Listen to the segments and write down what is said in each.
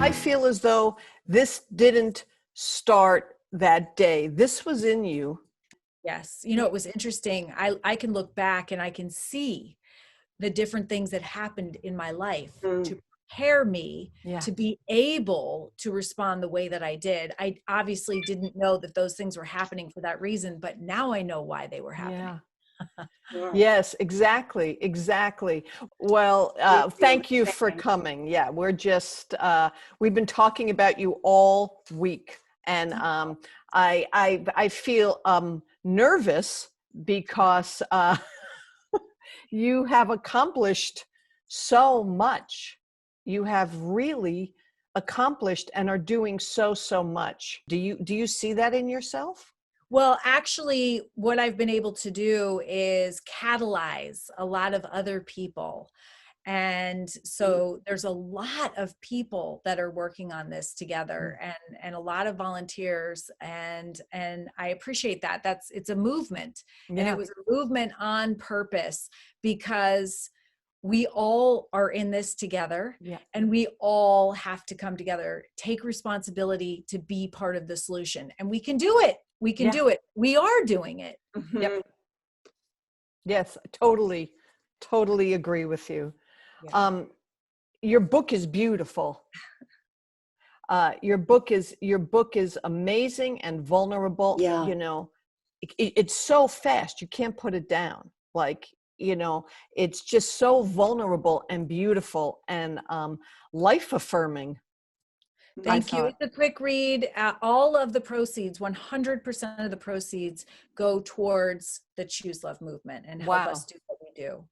I feel as though this didn't start that day. This was in you. Yes. You know, it was interesting. I can look back and I can see the different things that happened in my life to prepare me Yeah. to be able to respond the way that I did. I obviously didn't know that those things were happening for that reason, but now I know why they were happening. Yeah. Sure. Yes, exactly. Exactly. Well, thank you for coming. Yeah, we've been talking about you all week. And I feel nervous because you have accomplished so much. You have really accomplished and are doing so much. Do you see that in yourself? Well, actually, what I've been able to do is catalyze a lot of other people. And so there's a lot of people that are working on this together, and a lot of volunteers, and I appreciate that. It's a movement. And Yeah. it was a movement on purpose because we all are in this together, Yeah. and we all have to come together, take responsibility to be part of the solution. And we can do it. We can Yeah. do it. We are doing it. Yep. Yes, totally agree with you. Yeah. Your book is beautiful. Your book is amazing and vulnerable. Yeah. You know, it's so fast. You can't put it down. Like, you know, it's just so vulnerable and beautiful and life affirming. Thank you. It's a quick read. All of the proceeds, 100% of the proceeds go towards the Choose Love movement and help us do what we do.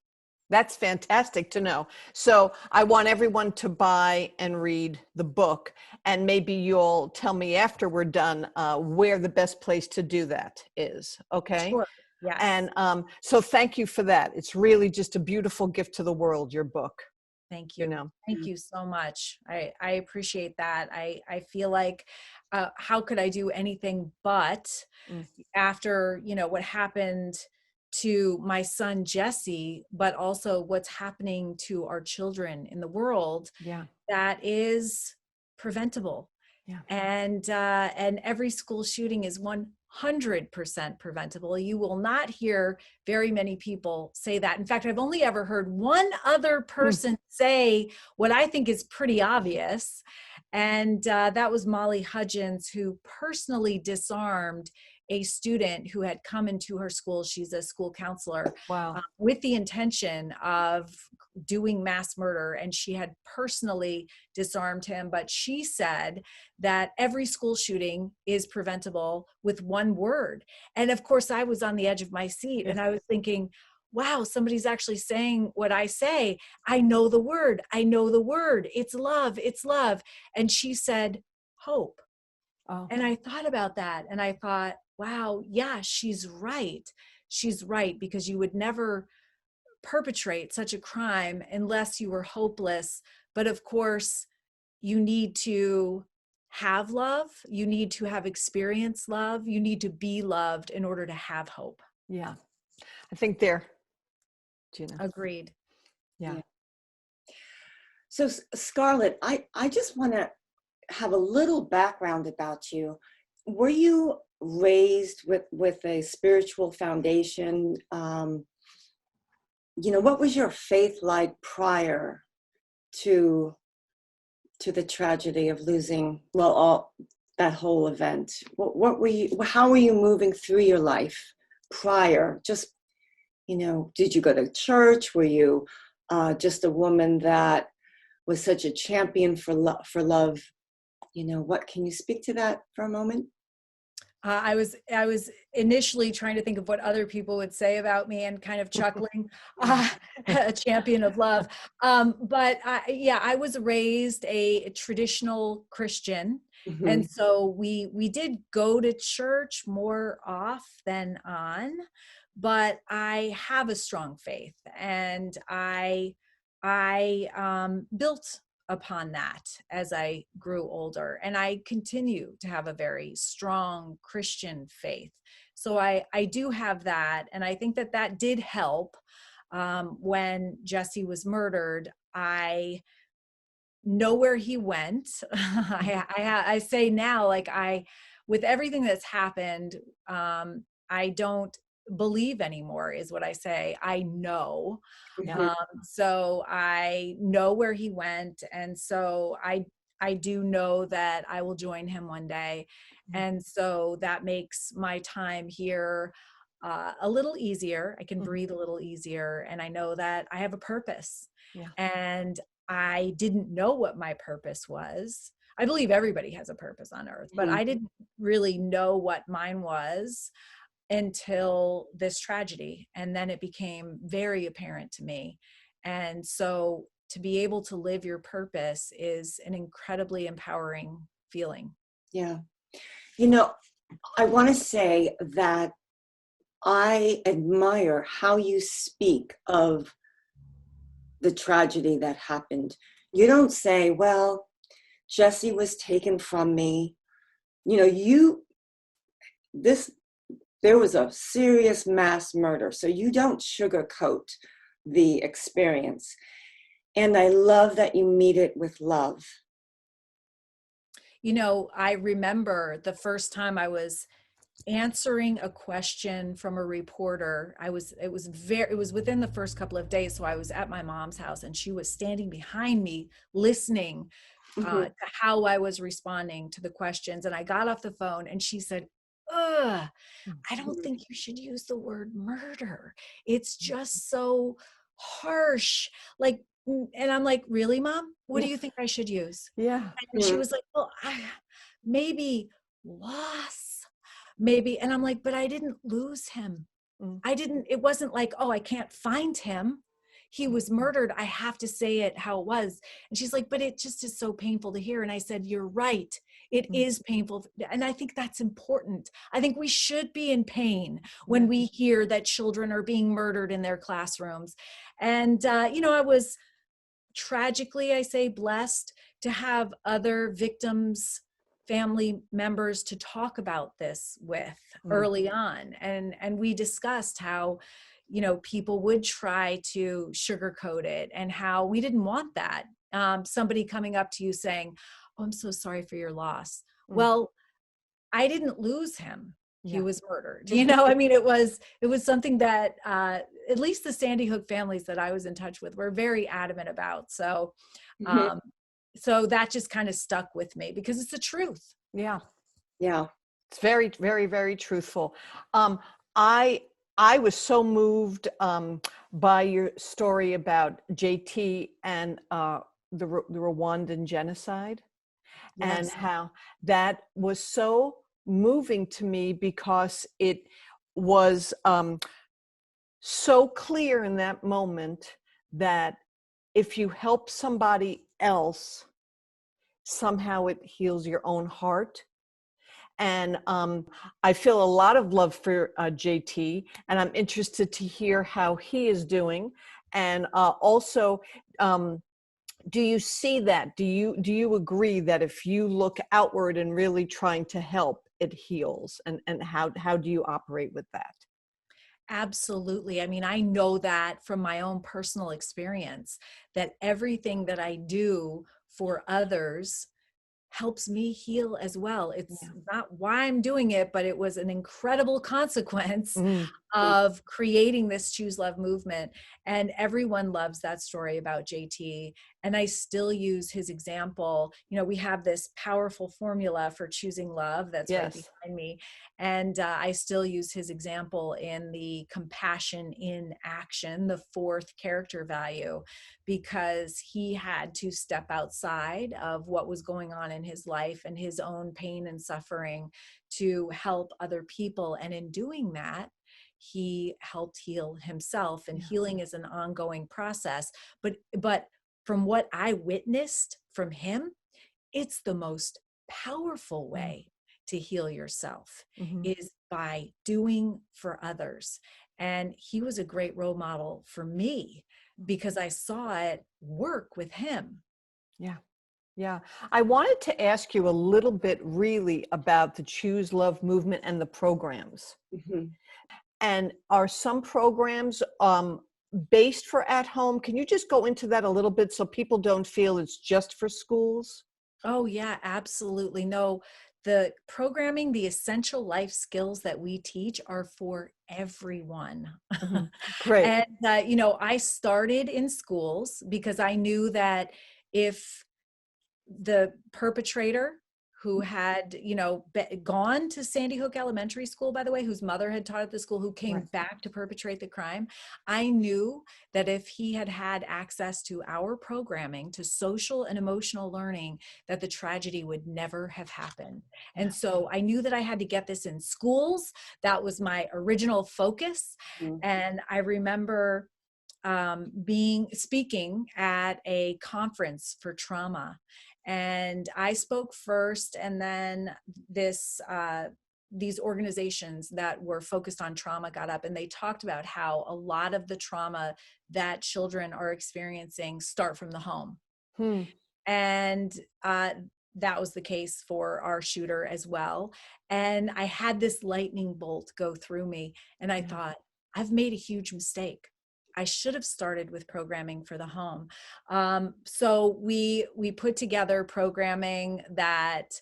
That's fantastic to know. So I want everyone to buy and read the book, and maybe you'll tell me after we're done where the best place to do that is. Okay. Sure. Yes. And so thank you for that. It's really just a beautiful gift to the world, your book. Thank you. You know. Thank you so much. I appreciate that. I feel like, how could I do anything but after, you know, what happened to my son, Jesse, but also what's happening to our children in the world, Yeah. that is preventable. Yeah. And every school shooting is 100% preventable. You will not hear very many people say that. In fact, I've only ever heard one other person say what I think is pretty obvious. And that was Molly Hudgens, who personally disarmed a student who had come into her school. She's a school counselor. Wow. With the intention of doing mass murder. And she had personally disarmed him. But she said that every school shooting is preventable with one word. And of course, I was on the edge of my seat and I was thinking, wow, somebody's actually saying what I say. I know the word. I know the word. It's love. It's love. And she said, hope. Oh. And I thought about that and I thought, wow, yeah, she's right. She's right, because you would never perpetrate such a crime unless you were hopeless. But of course, you need to have love. You need to have experienced love. You need to be loved in order to have hope. Yeah. I think there, Gina. Agreed. Yeah. So Scarlett, I just want to have a little background about you. Were you raised with a spiritual foundation? You know, what was your faith like prior to the tragedy of losing, well, all that whole event? What were you, how were you moving through your life prior? Just, you know, did you go to church? Were you just a woman that was such a champion for love? You know, what, can you speak to that for a moment? I was initially trying to think of what other people would say about me and kind of chuckling, a champion of love. But I was raised a traditional Christian. Mm-hmm. And so we did go to church more off than on, but I have a strong faith, and I built upon that as I grew older, and I continue to have a very strong Christian faith. So I do have that, and I think that did help. When Jesse was murdered, I know where he went. I say now, like with everything that's happened, I don't believe anymore is what I say. I know. Yeah. So I know where he went. And so I do know that I will join him one day. And so that makes my time here a little easier. I can breathe a little easier. And I know that I have a purpose. Yeah. And I didn't know what my purpose was. I believe everybody has a purpose on earth, but I didn't really know what mine was until this tragedy. And then it became very apparent to me. And so to be able to live your purpose is an incredibly empowering feeling. Yeah. You know, I want to say that I admire how you speak of the tragedy that happened. You don't say, well, Jesse was taken from me. You know, there was a serious mass murder, so you don't sugarcoat the experience. And I love that you meet it with love. You know, I remember the first time I was answering a question from a reporter. It was within the first couple of days. So I was at my mom's house and she was standing behind me listening to how I was responding to the questions. And I got off the phone and she said, ugh, I don't think you should use the word murder. It's just so harsh. Like, and I'm like, really, Mom? What do you think I should use? Yeah. And she was like, well, maybe loss, maybe. And I'm like, but I didn't lose him. It wasn't like, oh, I can't find him. He was murdered. I have to say it how it was. And she's like, but it just is so painful to hear. And I said, you're right. It is painful. And I think that's important. I think we should be in pain when we hear that children are being murdered in their classrooms. And, you know, I was tragically, I say, blessed to have other victims, family members to talk about this with early on. And we discussed how, you know, people would try to sugarcoat it and how we didn't want that. Somebody coming up to you saying, oh, I'm so sorry for your loss. Well, I didn't lose him. He was murdered. You know, I mean, it was something that at least the Sandy Hook families that I was in touch with were very adamant about. So, so that just kind of stuck with me because it's the truth. Yeah. Yeah. It's very, very, very truthful. I was so moved by your story about JT and the Rwandan genocide, and how that was so moving to me because it was so clear in that moment that if you help somebody else, somehow it heals your own heart. And I feel a lot of love for JT, and I'm interested to hear how he is doing. And also, do you see that? Do you agree that if you look outward and really trying to help, it heals? And how do you operate with that? Absolutely. I mean, I know that from my own personal experience, that everything that I do for others helps me heal as well. It's not why I'm doing it, but it was an incredible consequence of creating this Choose Love movement. And everyone loves that story about JT. And I still use his example. You know, we have this powerful formula for choosing love that's right behind me. And I still use his example in the compassion in action, the fourth character value, because he had to step outside of what was going on in his life and his own pain and suffering to help other people. And in doing that, he helped heal himself. And healing is an ongoing process. But from what I witnessed from him, it's the most powerful way to heal yourself is by doing for others. And he was a great role model for me because I saw it work with him. Yeah. Yeah. I wanted to ask you a little bit really about the Choose Love movement and the programs. And are some programs based for at home? Can you just go into that a little bit so people don't feel it's just for schools? Oh, yeah, absolutely. No, the programming, the essential life skills that we teach are for everyone. Mhm. Great. And, I started in schools because I knew that if the perpetrator who had, gone to Sandy Hook Elementary School, by the way, whose mother had taught at the school, who came Right. back to perpetrate the crime, I knew that if he had had access to our programming, to social and emotional learning, that the tragedy would never have happened. Yeah. And so I knew that I had to get this in schools. That was my original focus. Mm. And I remember speaking at a conference for trauma, and I spoke first, and then these organizations that were focused on trauma got up, and they talked about how a lot of the trauma that children are experiencing start from the home. Hmm. And that was the case for our shooter as well. And I had this lightning bolt go through me, and I Yeah. thought, I've made a huge mistake. I should have started with programming for the home. So we put together programming that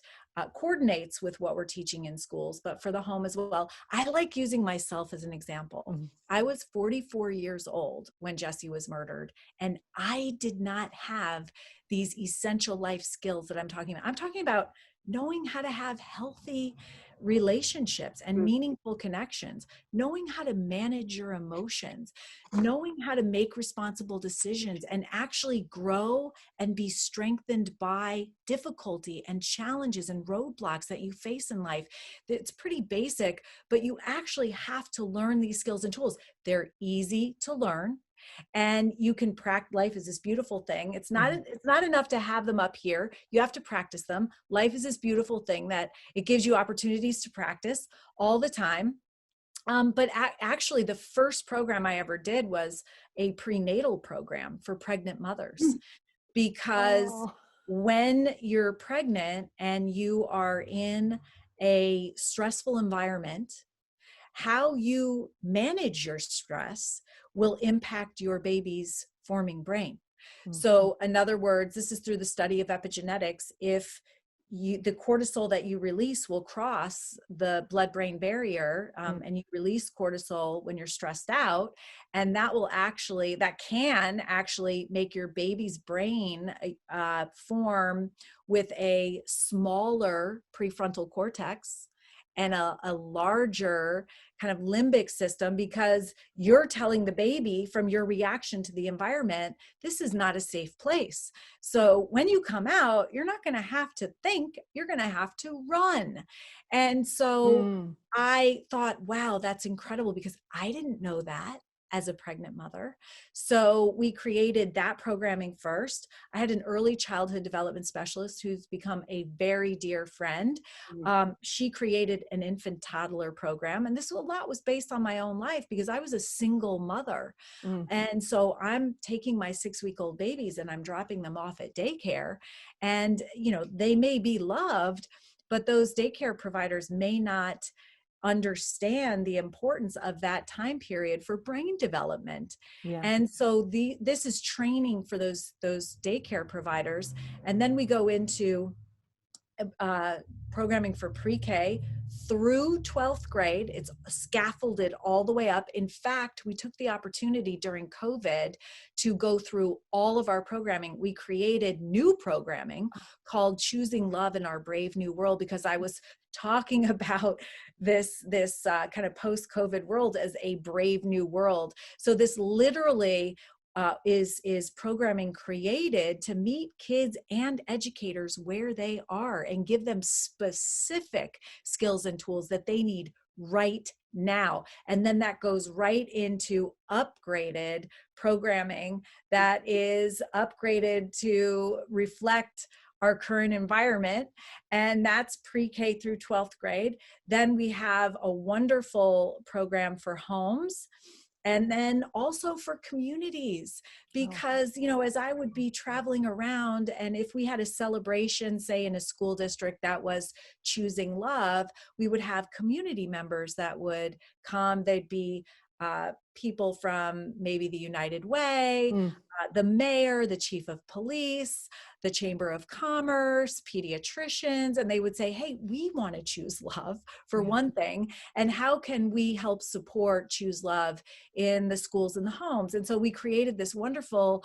coordinates with what we're teaching in schools, but for the home as well. I like using myself as an example. Mhm. I was 44 years old when Jesse was murdered, and I did not have these essential life skills that I'm talking about. I'm talking about knowing how to have healthy relationships and meaningful connections, knowing how to manage your emotions, knowing how to make responsible decisions and actually grow and be strengthened by difficulty and challenges and roadblocks that you face in life. It's pretty basic, but you actually have to learn these skills and tools. They're easy to learn, and you can practice. Life is this beautiful thing. It's not enough to have them up here. You have to practice them. Life is this beautiful thing that it gives you opportunities to practice all the time. But actually, the first program I ever did was a prenatal program for pregnant mothers, because Oh. when you're pregnant and you are in a stressful environment, how you manage your stress will impact your baby's forming brain. Mm. So, in other words, this is through the study of epigenetics. If the cortisol that you release will cross the blood-brain barrier, and you release cortisol when you're stressed out, and that can actually make your baby's brain form with a smaller prefrontal cortex and a larger kind of limbic system, because you're telling the baby from your reaction to the environment, this is not a safe place. So when you come out, you're not going to have to think, you're going to have to run. And so I thought, wow, that's incredible, because I didn't know that as a pregnant mother. So we created that programming first. I had an early childhood development specialist who's become a very dear friend. She created an infant toddler program. And a lot was based on my own life, because I was a single mother. And so I'm taking my 6-week-old babies and I'm dropping them off at daycare. And, they may be loved, but those daycare providers may not understand the importance of that time period for brain development. Yeah. And so this is training for those daycare providers. And then we go into programming for pre-K through 12th grade. It's scaffolded all the way up. In fact, we took the opportunity during COVID to go through all of our programming. We created new programming called Choosing Love in Our Brave New World, because I was talking about this kind of post-COVID world as a brave new world. So this literally is programming created to meet kids and educators where they are and give them specific skills and tools that they need right now. And then that goes right into upgraded programming that is upgraded to reflect our current environment. And that's pre-K through 12th grade. Then we have a wonderful program for homes, and then also for communities, because, as I would be traveling around, and if we had a celebration, say in a school district that was choosing love, we would have community members that would come. They'd be people from maybe the United Way, Mm. the mayor, the chief of police, the Chamber of Commerce, pediatricians, and they would say, hey, we want to choose love for one thing. And how can we help support Choose Love in the schools and the homes? And so we created this wonderful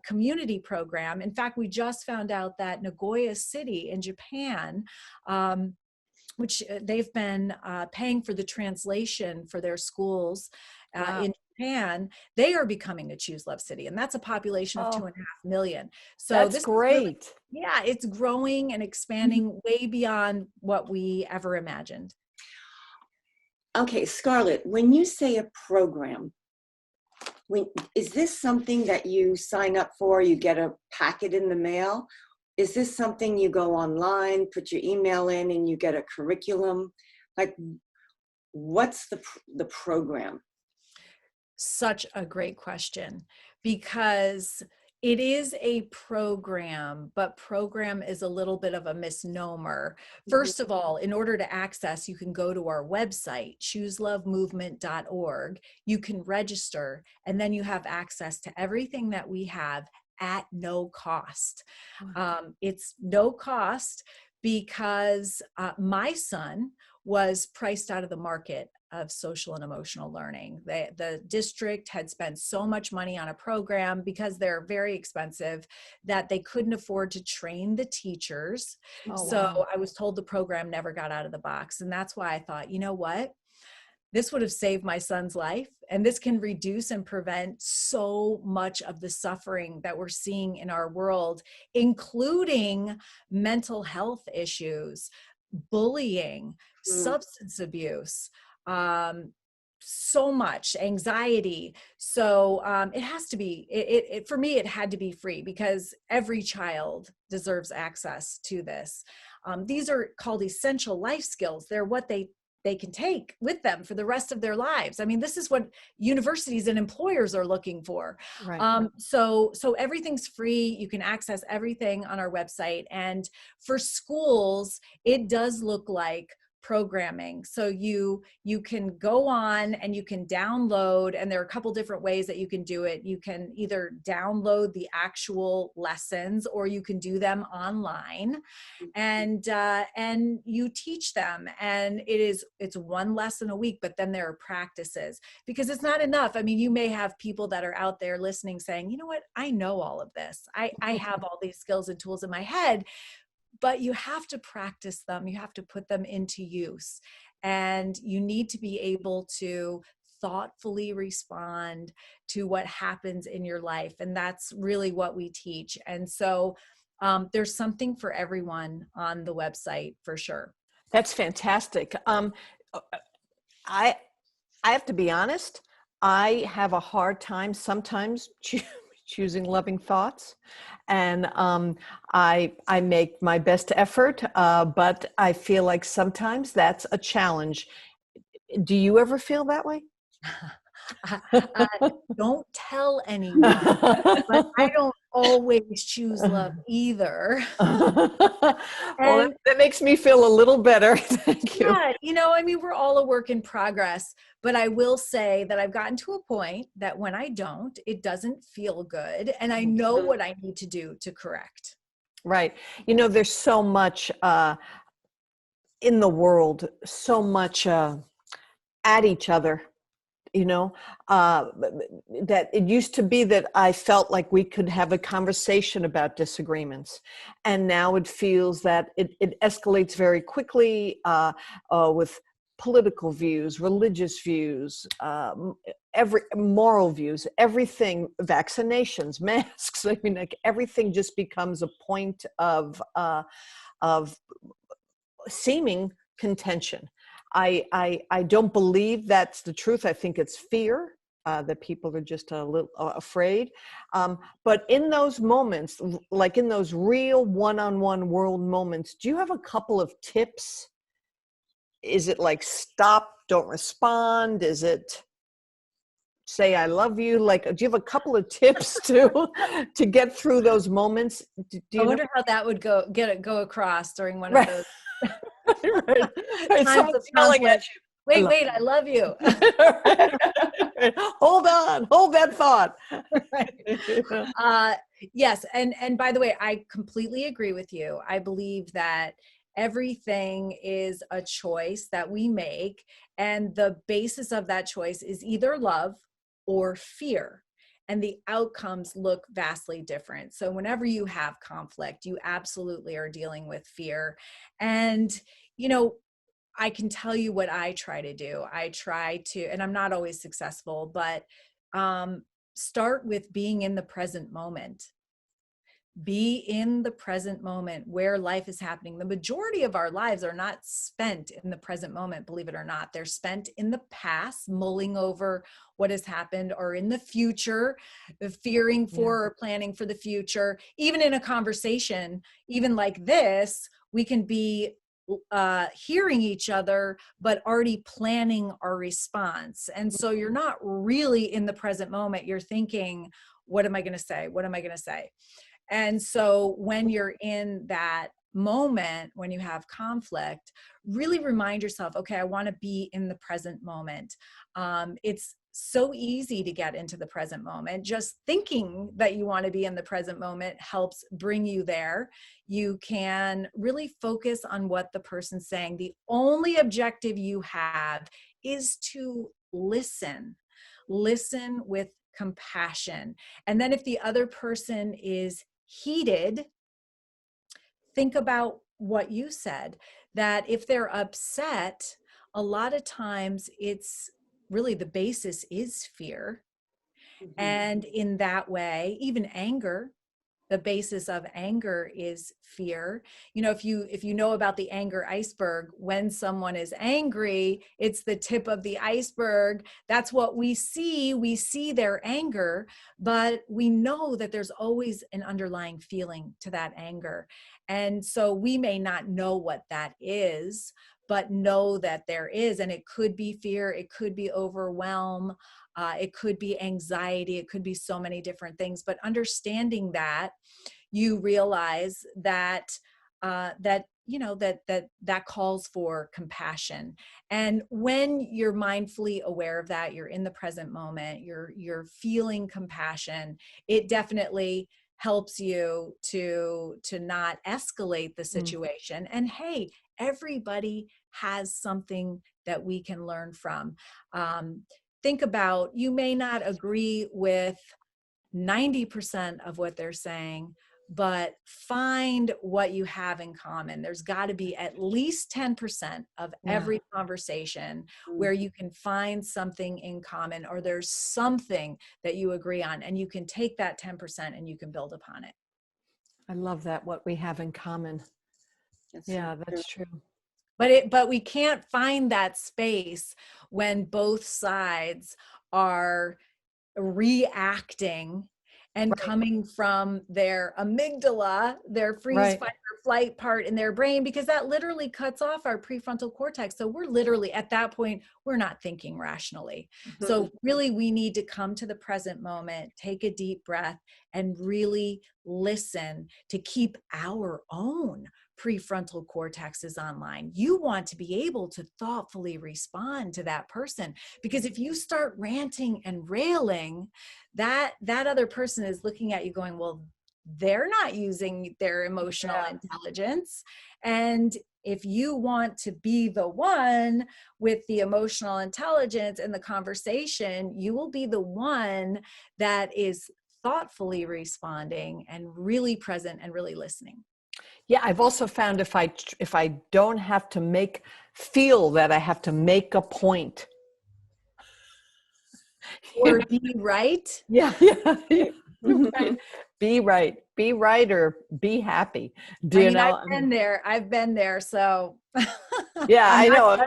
community program. In fact, we just found out that Nagoya City in Japan, which they've been paying for the translation for their schools in Japan, they are becoming a Choose Love city. And that's a population of 2.5 million. So that's this great. Is really, yeah, it's growing and expanding way beyond what we ever imagined. Okay, Scarlett, when you say a program, is this something that you sign up for, you get a packet in the mail? Is this something you go online, put your email in, and you get a curriculum? Like, what's the program? Such a great question, because it is a program, but program is a little bit of a misnomer. First of all, in order to access, you can go to our website, chooselovemovement.org. You can register, and then you have access to everything that we have at no cost. It's no cost because my son was priced out of the market of social and emotional learning. The district had spent so much money on a program because they're very expensive that they couldn't afford to train the teachers. So I was told the program never got out of the box. And that's why I thought, you know what? This would have saved my son's life, and this can reduce and prevent so much of the suffering that we're seeing in our world, including mental health issues, bullying, substance abuse, so much anxiety. So it has to be, for me, it had to be free because every child deserves access to this. These are called essential life skills. They're what they can take with them for the rest of their lives. I mean, this is what universities and employers are looking for. Right. So everything's free. You can access everything on our website. And for schools, it does look like programming. So you can go on and you can download, and there are a couple different ways that you can do it. You can either download the actual lessons, or you can do them online, and you teach them. And it's one lesson a week, but then there are practices, because it's not enough. I mean, you may have people that are out there listening saying, you know what, I know all of this. I have all these skills and tools in my head, but you have to practice them. You have to put them into use, and you need to be able to thoughtfully respond to what happens in your life. And that's really what we teach. And so there's something for everyone on the website for sure. That's fantastic. I have to be honest, I have a hard time sometimes choosing loving thoughts, and I make my best effort, but I feel like sometimes that's a challenge. Do you ever feel that way? Don't tell anyone, but I don't always choose love either. Well, that makes me feel a little better. Thank you. Yeah, I mean, we're all a work in progress, but I will say that I've gotten to a point that when I don't, it doesn't feel good. And I know what I need to do to correct. Right. There's so much in the world, so much at each other. That it used to be that I felt like we could have a conversation about disagreements. And now it feels that it escalates very quickly with political views, religious views, every moral views, everything, vaccinations, masks. I mean, like everything just becomes a point of seeming contention. I don't believe that's the truth. I think it's fear that people are just a little afraid. But in those moments, like in those real one-on-one world moments, do you have a couple of tips? Is it like stop, don't respond? Is it say I love you? Like, do you have a couple of tips to get through those moments? I wonder how that would go across during one of those. Right. Someone's yelling at you. Wait, I love you. Hold on, hold that thought. Yes. And by the way, I completely agree with you. I believe that everything is a choice that we make. And the basis of that choice is either love or fear. And the outcomes look vastly different. So whenever you have conflict, you absolutely are dealing with fear. And, you know, I can tell you what I try to do. I try to, and I'm not always successful, but start with being in the present moment. Be in the present moment where life is happening. The majority of our lives are not spent in the present moment, believe it or not. They're spent in the past, mulling over what has happened, or in the future, fearing for or planning for the future. Even in a conversation, even like this, we can be hearing each other, but already planning our response. And so you're not really in the present moment. You're thinking, what am I going to say? What am I going to say? And so when you're in that moment, when you have conflict, really remind yourself, okay, I want to be in the present moment. It's so easy to get into the present moment. Just thinking that you want to be in the present moment helps bring you there. You can really focus on what the person's saying. The only objective you have is to listen. Listen with compassion. And then if the other person is heated, think about what you said, that if they're upset, a lot of times it's really the basis is fear. Mhm. And in that way, even anger, the basis of anger is fear. You know, if you know about the anger iceberg, when someone is angry, it's the tip of the iceberg. That's what we see. We see their anger, but we know that there's always an underlying feeling to that anger. And so we may not know what that is, but know that there is. And it could be fear, it could be overwhelm, it could be anxiety, it could be so many different things. But understanding that, you realize that that calls for compassion. And when you're mindfully aware of that, you're in the present moment, you're feeling compassion, it definitely helps you to not escalate the situation. And hey, everybody has something that we can learn from. Think about, you may not agree with 90% of what they're saying, but find what you have in common. There's got to be at least 10% of every conversation where you can find something in common, or there's something that you agree on, and you can take that 10% and you can build upon it. I love that, what we have in common. That's true. But we can't find that space when both sides are reacting and coming from their amygdala, their freeze, fight, or flight part in their brain, because that literally cuts off our prefrontal cortex. So we're literally at that point, we're not thinking rationally. So really, we need to come to the present moment, take a deep breath, and really listen to keep our own prefrontal cortex is online. You want to be able to thoughtfully respond to that person, because if you start ranting and railing, that other person is looking at you going, well, they're not using their emotional intelligence. And if you want to be the one with the emotional intelligence in the conversation, you will be the one that is thoughtfully responding and really present and really listening. Yeah, I've also found if I don't have to feel that I have to make a point. Or be right. Yeah. Right. Be right, or be happy. I've been there. So yeah, I know.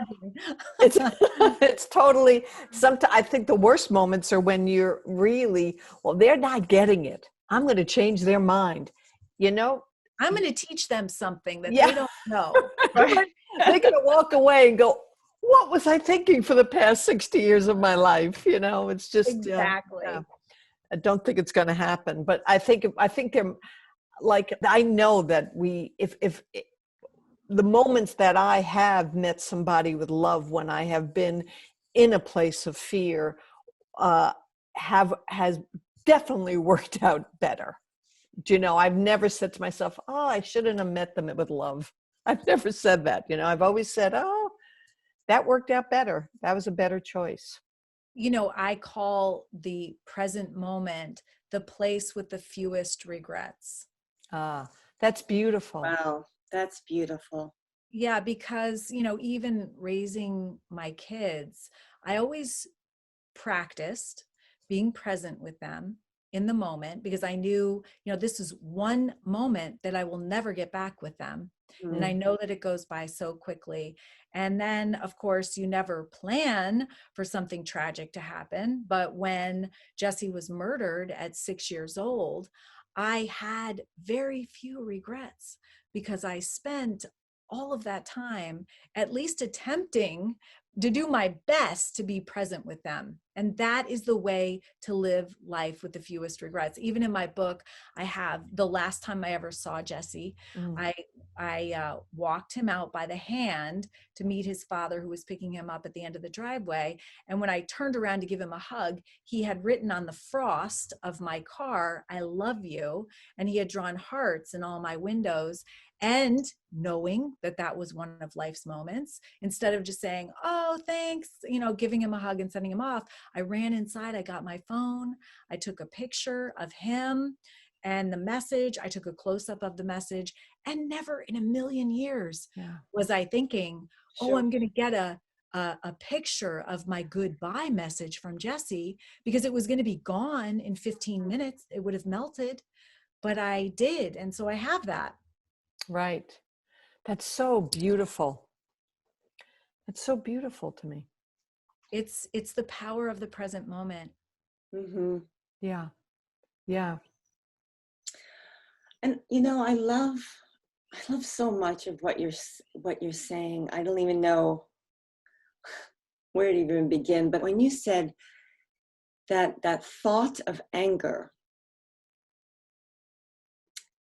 It's totally, sometimes I think the worst moments are when you're really, well, they're not getting it. I'm going to change their mind. I'm going to teach them something that they don't know. They're going to walk away and go, what was I thinking for the past 60 years of my life? It's just, exactly. I don't think it's going to happen, but I think they're like, I know that if the moments that I have met somebody with love when I have been in a place of fear has definitely worked out better. Do you know, I've never said to myself, oh, I shouldn't have met them with love. I've never said that. You know, I've always said, oh, that worked out better. That was a better choice. You know, I call the present moment the place with the fewest regrets. Ah, that's beautiful. Wow, that's beautiful. Yeah, because, you know, even raising my kids, I always practiced being present with them in the moment because I knew, you know, this is one moment that I will never get back with them. And I know that it goes by so quickly. And then, of course, you never plan for something tragic to happen. But when Jesse was murdered at 6 years old, I had very few regrets because I spent all of that time at least attempting to do my best to be present with them. And that is the way to live life with the fewest regrets. Even in my book, I have the last time I ever saw Jesse, I walked him out by the hand to meet his father who was picking him up at the end of the driveway. And when I turned around to give him a hug, he had written on the frost of my car, "I love you." And he had drawn hearts in all my windows. And knowing that that was one of life's moments, instead of just saying, "Oh, thanks," you know, giving him a hug and sending him off, I ran inside, I got my phone, I took a picture of him and the message, I took a close-up of the message, and never in a million years was I thinking, oh, I'm going to get a picture of my goodbye message from Jesse, because it was going to be gone in 15 minutes. It would have melted, but I did. And so I have that. Right. That's so beautiful. It's so beautiful to me. It's the power of the present moment. Mm-hmm. Yeah. Yeah. And you know, I love so much of what you're saying. I don't even know where to even begin. But when you said that thought of anger,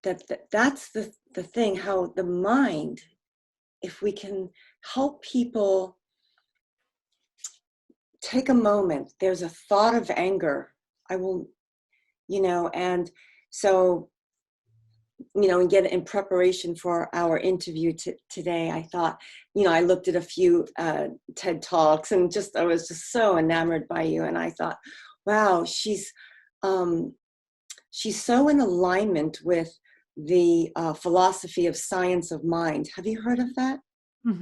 that's the thing, how the mind, if we can help people take a moment, there's a thought of anger, I will, you know, and so, you know, and get in preparation for our interview today, I thought, you know, I looked at a few TED Talks and I was just so enamored by you. And I thought, wow, she's so in alignment with the philosophy of science of mind. Have you heard of that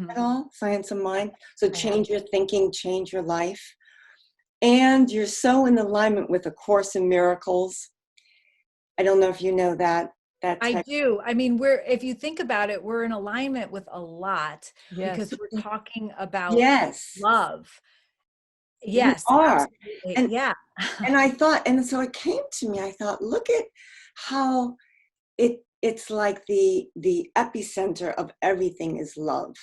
at all? Science of mind. So change your thinking, change your life. And you're so in alignment with A Course in Miracles. I don't know if you know that. I do. I mean, if you think about it, we're in alignment with a lot because we're talking about love. Yes, you are. absolutely. And, yeah. And I thought, and so it came to me, I thought, look at how it's like the epicenter of everything is love.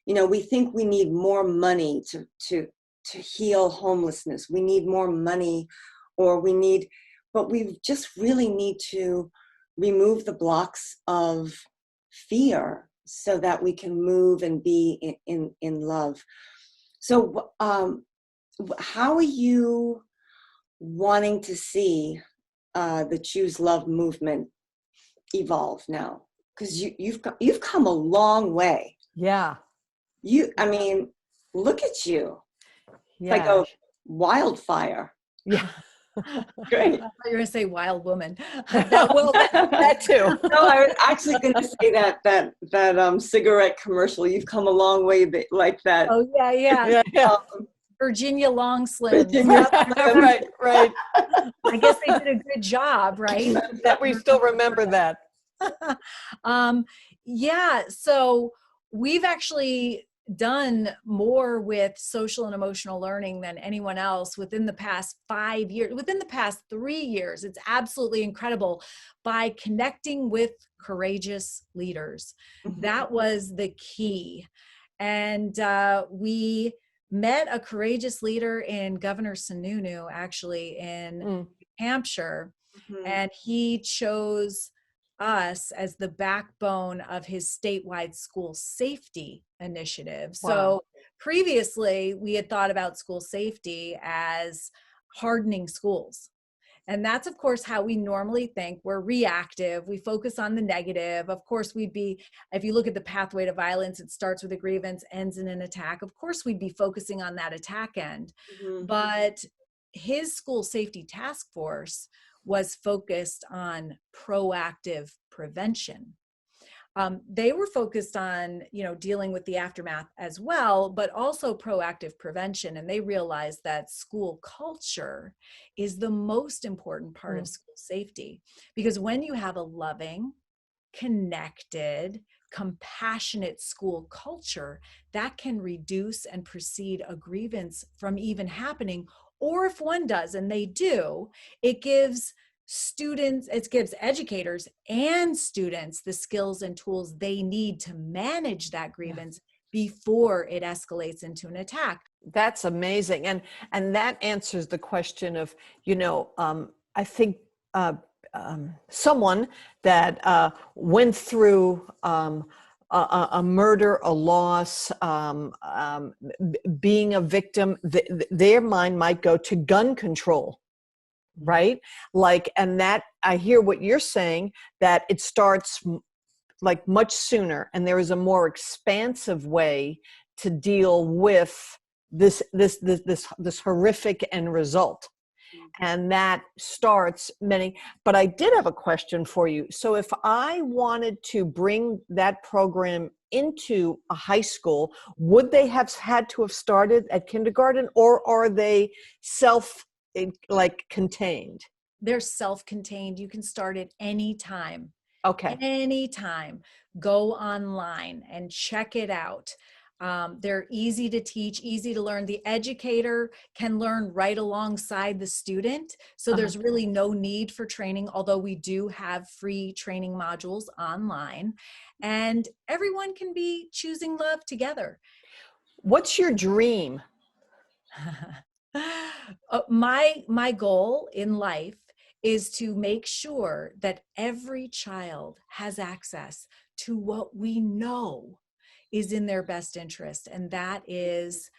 You know, we think we need more money to heal homelessness. We need more money, but we just really need to remove the blocks of fear so that we can move and be in love. So how are you wanting to see the Choose Love movement evolve now? Because you've come a long way. Yeah. I mean, look at you. Yeah. Like a wildfire. Yeah. Great. I thought you were going to say wild woman. That too. No, I was actually going to say that cigarette commercial. You've come a long way, like that. Oh yeah. Virginia Long Slim. Right. I guess they did a good job, right? That we still remember that. Yeah. So we've actually done more with social and emotional learning than anyone else within the past 5 years, within the past 3 years. It's absolutely incredible, by connecting with courageous leaders. That was the key. And we met a courageous leader in Governor Sununu, actually in New Hampshire, and he chose us as the backbone of his statewide school safety initiative. Wow. So previously, we had thought about school safety as hardening schools. And that's, of course, how we normally think. We're reactive. We focus on the negative. Of course, if you look at the pathway to violence, it starts with a grievance, ends in an attack. Of course, we'd be focusing on that attack end. Mhm. But his school safety task force was focused on proactive prevention. They were focused on, dealing with the aftermath as well, but also proactive prevention. And they realized that school culture is the most important part of school safety, because when you have a loving, connected, compassionate school culture, that can reduce and precede a grievance from even happening. Or if one does, and they do, it gives educators and students the skills and tools they need to manage that grievance before it escalates into an attack. That's amazing. And that answers the question of, I think someone that went through a murder, a loss, being a victim, their mind might go to gun control. Right? And that I hear what you're saying, that it starts like much sooner, and there is a more expansive way to deal with this horrific end result. And that starts but I did have a question for you. So if I wanted to bring that program into a high school, would they have had to have started at kindergarten, or are they contained? They're self-contained. You can start at any time. Okay. Anytime. Go online and check it out. They're easy to teach, easy to learn. The educator can learn right alongside the student. So there's really no need for training, although we do have free training modules online, and everyone can be choosing love together. What's your dream? My goal in life is to make sure that every child has access to what we know is in their best interest, and that is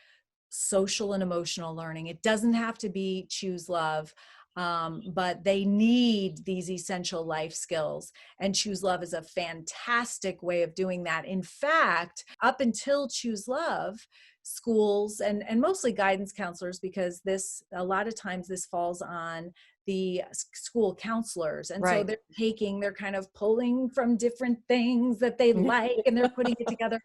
social and emotional learning. It doesn't have to be choose love, but they need these essential life skills, and Choose Love is a fantastic way of doing that. In fact, up until Choose Love, schools and mostly guidance counselors, because a lot of times this falls on the school counselors, and so they're kind of pulling from different things that they like, and they're putting it together.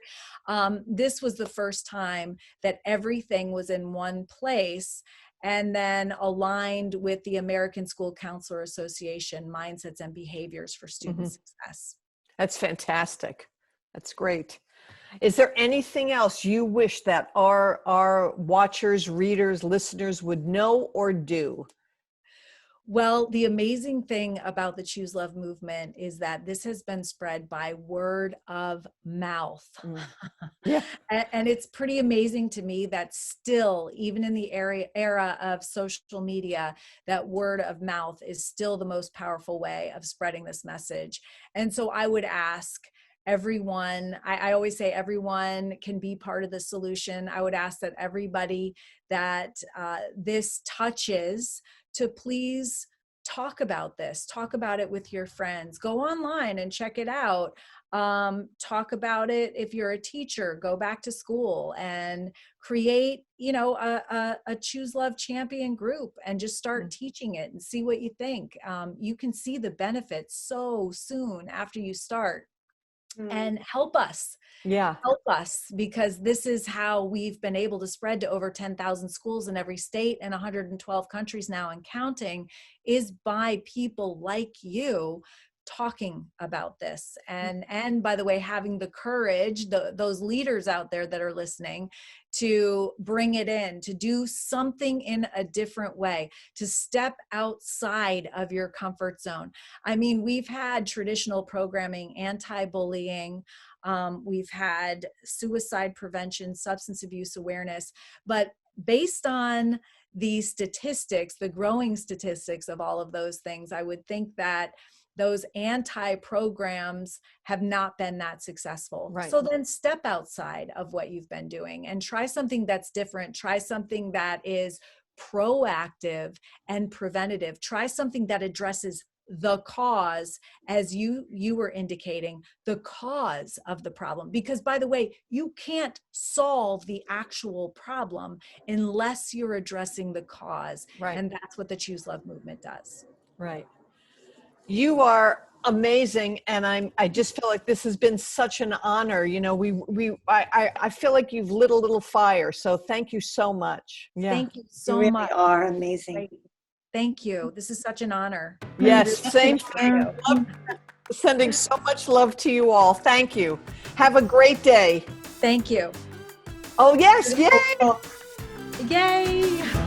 This was the first time that everything was in one place, and then aligned with the American School Counselor Association Mindsets and Behaviors for Student Success. That's fantastic. That's great. Is there anything else you wish that our watchers, readers, listeners would know or do? Well, the amazing thing about the Choose Love movement is that this has been spread by word of mouth. Yeah. And it's pretty amazing to me that still, even in the era of social media, that word of mouth is still the most powerful way of spreading this message. And so I would ask everyone, I always say everyone can be part of the solution. I would ask that everybody that this touches to please talk about this, talk about it with your friends, go online and check it out. Talk about it. If you're a teacher, go back to school and create, a Choose Love champion group and just start teaching it and see what you think. You can see the benefits so soon after you start. And help us. Help us, because this is how we've been able to spread to over 10,000 schools in every state and 112 countries now and counting, is by people like you talking about this. And by the way, having the courage, those leaders out there that are listening, to bring it in, to do something in a different way, to step outside of your comfort zone. I mean, we've had traditional programming, anti-bullying, we've had suicide prevention, substance abuse awareness, but based on the statistics, the growing statistics of all of those things, I would think that those anti-programs have not been that successful. Right. So then step outside of what you've been doing and try something that's different. Try something that is proactive and preventative. Try something that addresses the cause, as you were indicating, the cause of the problem. Because by the way, you can't solve the actual problem unless you're addressing the cause. Right. And that's what the Choose Love movement does. Right. You are amazing, and I just feel like this has been such an honor. You know, I feel like you've lit a little fire. So thank you so much. Yeah. Thank you so You really much. are amazing. Great. Thank you. This is such an honor. Yes, same thing. Sending so much love to you all. Thank you. Have a great day. Thank you. Oh yes, yay! Yay.